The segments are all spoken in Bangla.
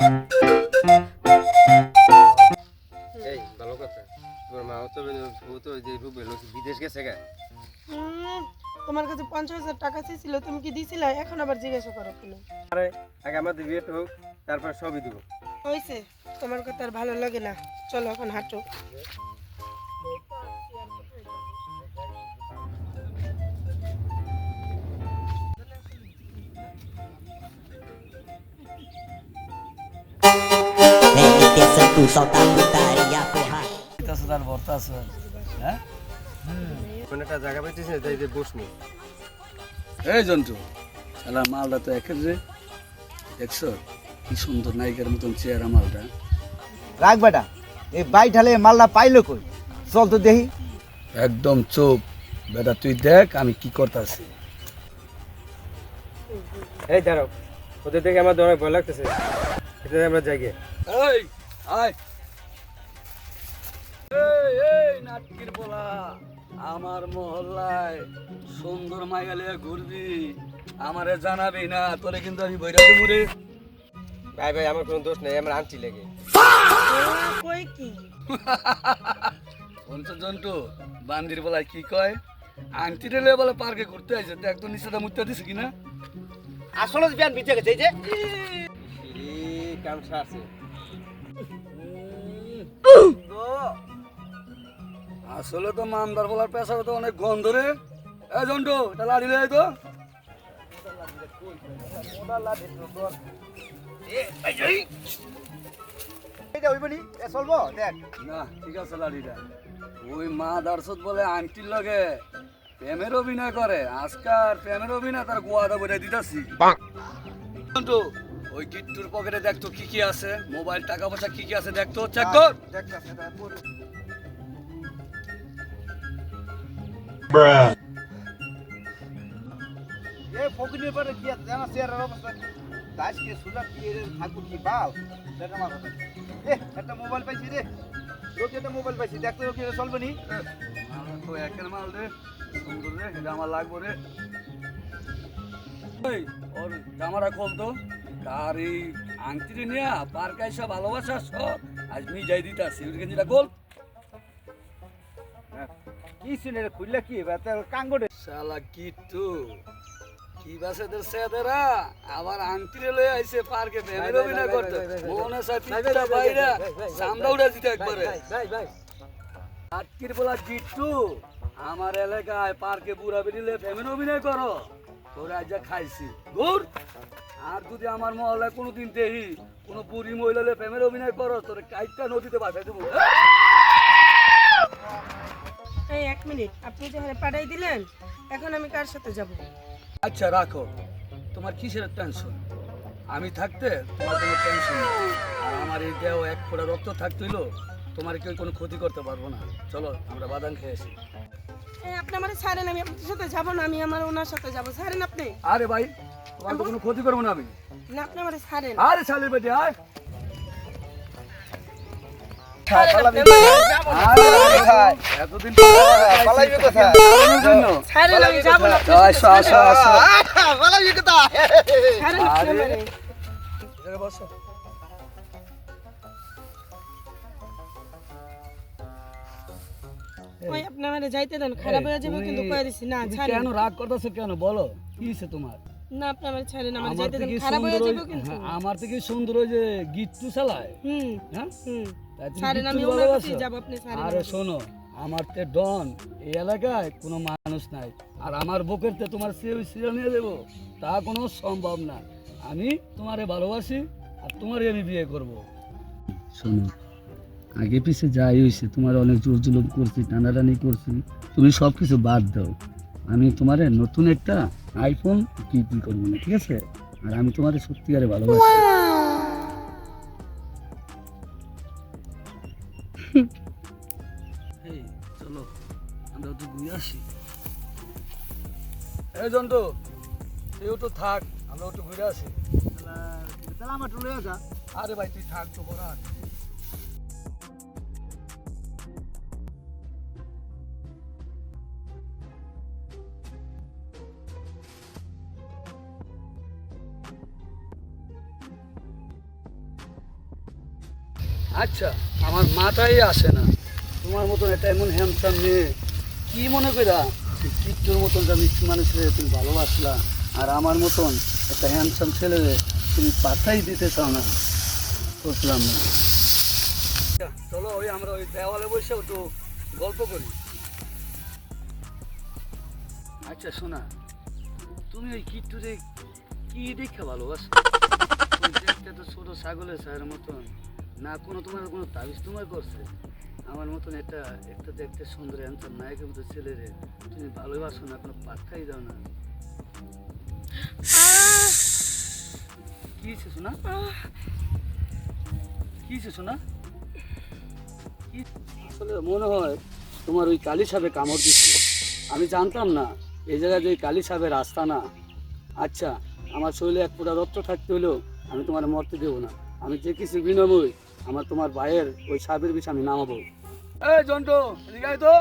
এই ভালো কথা, তোমার মা তো যে বিদেশ গেছে গা। তোমার কাছে 50,000 টাকা ছিল, তুমি কি দিছিলা? এখন আবার জিজ্ঞাসা করো কেন? আরে আগে আমাদের বিয়েটা হোক, তারপর সবই দেবো। হইছে, তোমার কথা আর ভালো লাগে না, চলো এখন হাঁটো। Tu solta a putaria, porra. তার ভর্তা আছে হ্যাঁ মানে একটা জায়গা পাইতেছি না, তাই যে বসনি। এই জন্টু শালা মালটা তো একের রে দেখছো কি সুন্দর নায়িকার মতন চেহারা মালটা। রাখ বেটা, এই বাই ঢালে মালটা পাইলো কই? চল তো দেখি। একদম চুপ বেটা, তুই দেখ আমি কি করতেছি। এই দাঁড়াও, ওদের দেখে আমার অনেক ভয় লাগতেছে, এটা আমরা যাই গিয়ে। এই আয় এই নাটকির বলা আমার মহল্লায় সুন্দর মাইয়ালে ঘুরবি, আমারে জানাবি না, তোরে কিন্তু আমি বইরা দেবো রে। ভাই ভাই, আমার কোনো দোষ নেই, আমার আন্টি লেগে। কই কি জন্টু বান্দির বলায় কি কয়, আন্টি রেলে বলে পার্কে ঘুরতে আইছে, দেখ তো নিচেটা মুত্তা দিছে কিনা। আসলে বিয়ান বিচে গেছে এই যে কাম আছে। আসলে তো মামদার বলার পেশাবে তো অনেক গন্ধ রে। এ জন্টু এটা লাড়ি লে তো। এইটা হইবনি, এ চলবো দেখ। না ঠিক আছে লাড়িটা। ওই মা দার্শত বলে আন্টির লগে প্রেমের অভিনয় করে, আজকাল প্রেমের অভিনয় তার গোয়াদা বলে দিতাছি। জন্টু ওই গিট্টুর পকেটে দেখতো কি কি আছে, মোবাইল টাকা পয়সা কি কি আছে দেখতো, চেক কর। এই ফকিনের পরে কি আছে জানা চেয়ারের অবস্থা? দাসকে সুলাপ কি এর ঠাকুর কি বাল দেখা মারো। একটা মোবাইল পাইছি রে, লোকে একটা মোবাইল পাইছি, দেখতে লোকে চলবে নি। আমার তো একের মাল রে, সুন্দর রে, এটা আমার লাগবে রে। ওই ওর জামাটা খোলতো, তার এই আংটিটা নিয়ে পার্ক আইসা ভালোবাসা সব আজ মি যাই দিতে আসছি, ওই গেঞ্জিটা খোল। কি শুনে খুললে কি কাঙ্গড়ে শালা কিট্টু কি বাসে তোর সেদেরা আবার আংটিরে লয়ে আইছে পার্কে প্রেমের অভিনয় করতে, মনে সাথে বাইরে সামনে উড়া দিতে একবারে। আটকির বলা গিট্টু আমার এলাকায় পার্কে বুড়া বেরিলে প্রেমের অভিনয় করো, তোরা আজ খাইছি ঘুর। আর যদি আমার মহল্লায় কোনোদিন দেখি কোনো বুড়ি মহিলা প্রেমের অভিনয় করো, তোর কাইটটা নদীতে বাসায় দেবো। এই 1 মিনিট, আপনি যে হারে পাঠাই দিলেন, এখন আমি কার সাথে যাব? আচ্ছা রাখো, তোমার কিসের টেনশন? আমি থাকতে তোমার কোনো টেনশন নেই। আর আমার এই দেহ এক ফোঁটা রক্ত থাকতে হইলো তোমার কেউ কোনো ক্ষতি করতে পারবো না। চলো আমরা বাদাম খেয়ে আসি। এই আপনি আমারে ছাড়েন, আমি আপনার সাথে যাব না, আমি আমার ওনার সাথে যাব। ছাড়েন আপনি। আরে ভাই তোমার তো কোনো ক্ষতি করবো না আমি। না, আপনি আমারে ছাড়েন। আরে শালি বেটি আয়। এতদিন পালাইবে কোথায়? ছাড়েন, আমি যাব না। আসো আসো আসো। পালাইবে কোথায়? ছাড়েন আপনি আমারে। বসো। ওই আপনি আমারে যাইতে দেন, খারাপ হয়ে যাবে কিন্তু কই দিছি না, তুমি ছাড়েন। কেন রাগ করতেছো কেন বলো, কি হইছে তোমার? না, আপনি আমারে ছাড়েন, আমারে আমার যাইতে দেন, থেকে খারাপ হয়ে সুন্দর যাবে কিন্তু। আমার থেকে সুন্দর ওই যে গিট্টু চালায়, হ্যাঁ তাই তুমি ছাড়েন, আমি গিট্টুর ওনার ভালোবাসো? কাছেই যাব, আপনি ছাড়েন। আরে শোনো, আমার তে ডন এই এলাকায় কোনো মানুষ নাই, আর আমার বুকের তে তোমার সিরিয়াল নিয়ে দেবো তা কোনো সম্ভব না। আমি তোমারে ভালোবাসি আর তোমারই আমি বিয়ে করব। শোনো, আগে পিছে যাই হয়েছে, তোমার অনেক জোর জুলুম করছি, টানাটানি করছি, তুমি সব কিছু বাদ দাও। আমি তোমারে নতুন একটা আইফোন কিনতে করবো না, ঠিক আছে? আর আমি তোমারে সত্যিকারে ভালোবাসি। এই চলো আমরা একটু ঘুরে আসি। এই জন্তু তুই একটু থাক, আমরা একটু ঘুরে আসি। তাহলে আমার টুলে যা। আরে ভাই তুই থাক তো বড়। আচ্ছা আমার মাথায় আসে না তোমার মতন একটা এমন হ্যান্ডসাম মেয়ে কি মনে করা কিট্টুর মতন একটা মিষ্টি মানুষের তুমি ভালোবাসলা আর আমার মতন একটা হ্যান্ডসাম ছেলে তুমি পাত্তাই দিতে চাও না বুঝলাম না চলো ওই আমরা ওই দেওয়ালে বসে একটু গল্প করি আচ্ছা শোনা তুমি ওই কিট্টুরে কি দেখে ভালোবাসো ওই দেখতে তো ছোট ছাগলের ছায়ের মতন না কোনো তোমার কোনো তাবিজ তোমার করছে আমার মতন একটা একটা দেখতে সুন্দর অ্যান্সার নায়কের মতো ছেলেরে তুমি ভালোবাসো না কোনো পাত্তাই দাও না কি হয়েছে শোনা কি হয়েছে শোনা কি আসলে মনে হয় তোমার ওই কালী সাপে কামড় দিচ্ছে আমি জানতাম না এই জায়গায় যে কালী সাপের রাস্তা না আচ্ছা আমার শরীরে এক ফোঁটা রক্ত থাকতে হলেও আমি তোমার মরতে দেবো না আমি যে কিছু বিনিময় আমার তোমার ভাইয়ের ওই সাপের বিষয়ে আমি নামাবো এই জন্টু এদিকে আয় তো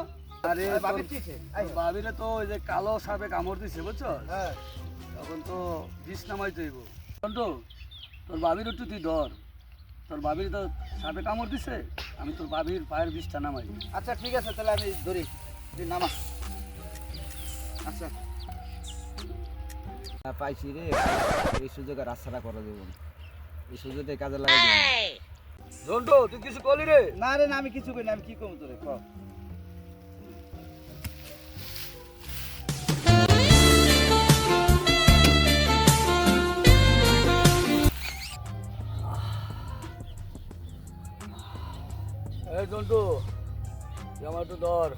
আরে বাবির কি হইছে? আয়। বাবিরে তো ওই যে কালো সাপে কামড় দিছে বুঝছো হ্যাঁ তখন তো বিষ নামাই তৈব জন্টু তোর বাবির একটু তুই ডর তোর বাবির তো সাপে কামড় দিছে আমি তোর বাবির পায়ের বিষটা নামাই আচ্ছা ঠিক আছে তাহলে আমি ধরি তুই নামা আচ্ছা পাইছি রে এই সুযোগে রাস্তাটা করে দেবো এই সুযোগে কাজে লাগাই দেবো জন্টু তুই কিছু করলি রে না রে না আমি কিছু করি না আমি কি করবো তোরে ক এই জন্টু তুই আমার একটু ডর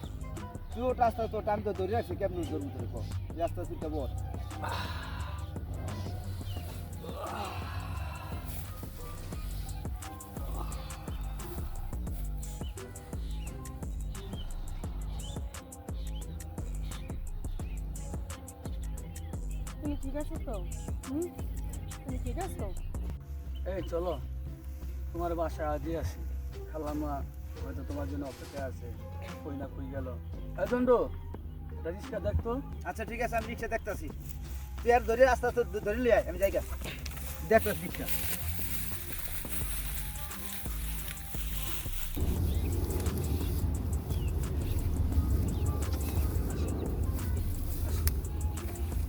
তুই ওটা আস্তে তোর টাইম তো ধরে রাখছি কেমন ধরবো তোরে ক রাস্তা চিন্তা বল তুমি ঠিক আছো তো? তুমি ঠিক আছো? এই চলো তোমার বাসায় আজই আসি খালামা হয়তো তোমার জন্য অপেক্ষায় আছে কই না কই গেল এই জন্টু রিক্সা দেখতো আচ্ছা ঠিক আছে আমি রিক্সা দেখতাছি তুই আর ধরে রাস্তা তো ধরে লিয়ে আয় আমি যাই গা দেখতাছি রিক্সা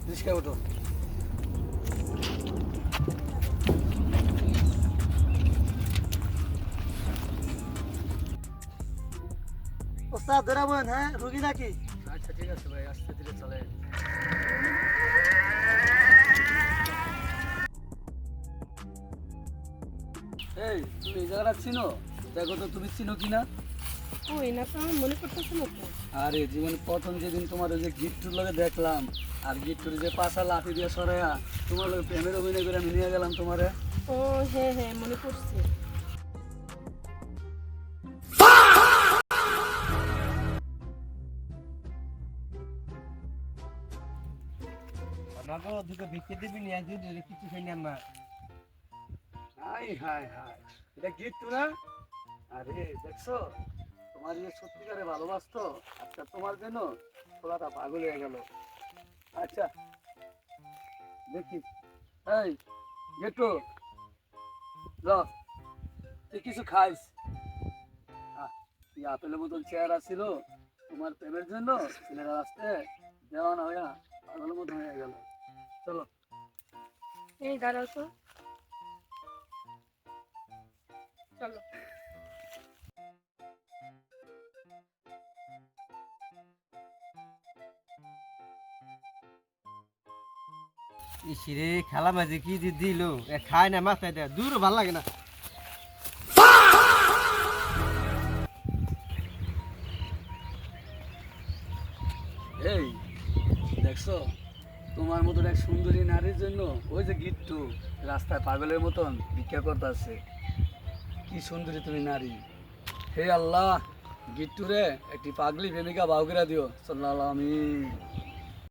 রিক্সায় ওঠো ওস্তাদ ধরাবেন হ্যাঁ রুগী নাকি? আচ্ছা ঠিক আছে ভাই আস্তে ধীরে চলে এই তুমি এই জায়গাটা চিনো দেখো তো তুমি চিনো কিনা ওই না তো আমার মনে করতেছে না তো। আরে জীবনে প্রথম যেদিন তোমার ওই যে গিট্টুর লগে দেখলাম আর গিট্টুর যে পাশা লাঠি দিয়ে সরাইয়া তোমার লগে প্রেমের অভিনয় করে আমি নিয়ে গেলাম তোমারে ও হ্যাঁ হ্যাঁ মনে পড়ছে। আমাকে দুটো বিক্রি দিবি নিয়ে যদি কিছু খাই না হাই হাই হাই এটা গিট্টু না আরে দেখছো তোমার যে সত্যিকারে ভালোবাসতো আচ্ছা তোমার জন্য ছোড়াটা পাগল হয়ে গেল আচ্ছা দেখি এই গিট্টু ল তুই কিছু খাইস আপেলের মতন চেহারা ছিল তোমার প্রেমের জন্য ছেলেরা আসতে দেওয়ানা হইয়া পাগলের মতন হয়ে গেল চলো এই দাঁড়াও তো চলো। ইসিরে খেলা মাঝে কি যে দিল খায় না মাথায় দেয় দূর ভাল লাগে না এই দেখছো তোমার মতন এক সুন্দরী নারীর জন্য ওই যে গিট্টু রাস্তায় পাগলের মতন ভিক্ষা করতেছে কি সুন্দরী তুমি নারী হে আল্লাহ গিট্টু রে একটি পাগলি প্রেমিকা বাউকেরা দিও সাল্লাল্লাহু আমিন